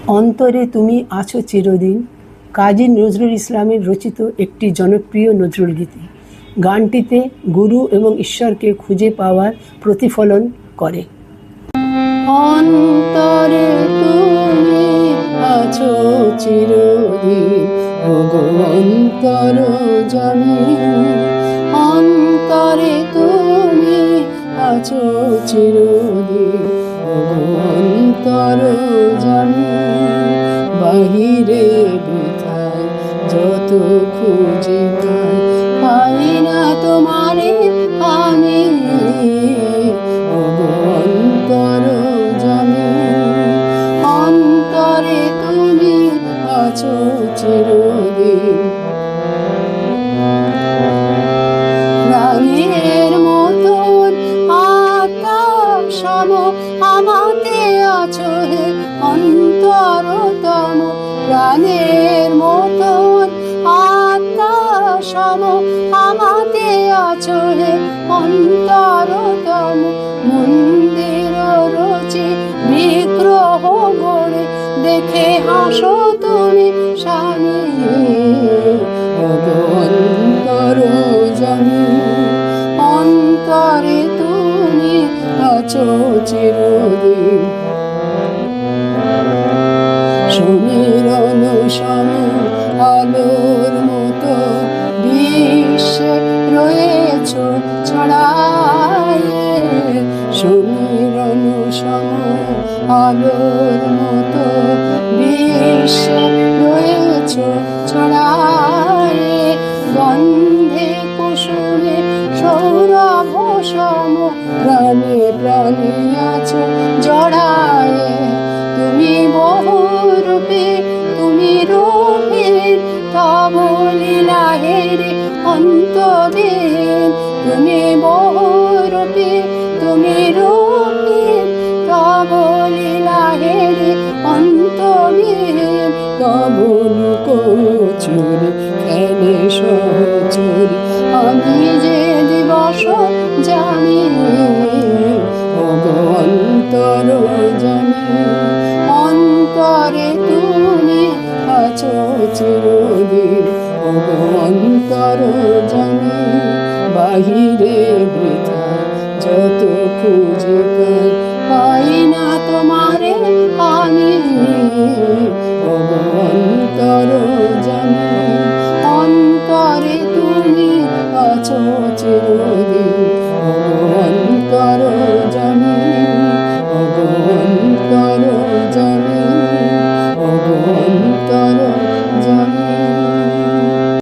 অন্তরে তুমি আছো চিরদিন কাজী নজরুল ইসলামের রচিত একটি জনপ্রিয় নজরুল গীতি। গানটিতে গুরু এবং ঈশ্বরকে খুঁজে পাওয়ার প্রতিফলন করে। অন্তরে তুমি আছো চিরদিন ওগো অন্তরজামী, অন্তরে তুমি আছো চিরদিন ওগো অন্তরজামী। বাহিরে বৃথায় যত খুঁজি পাই না তোমারে আমি ওগো অন্তরজামী। অন্তরে তুমি আছো চিরদিন। প্রাণের মতন আত্মা সম আমাতে আছো হে অন্তরতম। প্রাণের মতন আত্মা সম আমাতে আছো হে অন্তরতম। মন্দির রচে বিগ্রহ গড়ে দেখে হাসো তুমি স্বামী ওগো অন্তরজামী। অন্তরে তুমি আছো চিরদিন। সমীরণ সম আলোর মতো বিশ্বে রয়েছ ছড়ায়ে। সমীরণ সম আলোর মতো বিশ্বে রয়েছ ছড়ায়ে। গন্ধে কুসুমে সৌরভ সম প্রাণে প্রাণে আছো জড়ায়ে। তুমি বহুরূপে তুমি রূপের তব লীলা হেরে অন্তহীন। তুমি বহুরূপে তুমি রূপের তব লীলা হেরে অন্তহীন। তব লুকোচুরি খেলে সচুরি আমি যে দিবস জানি ওগো অন্তরজামী। অন্তরে তুমি আছো চিরদিন ওগো অন্তরজামী। বাহিরে বৃথা যত খুঁজে পাই না তোমারে আমি ওগো অন্তরজামী। অন্তরে তুমি আছো চিরদিন ওগো অন্তরজামী ওগো অন্তরজামী ওগো অন্তর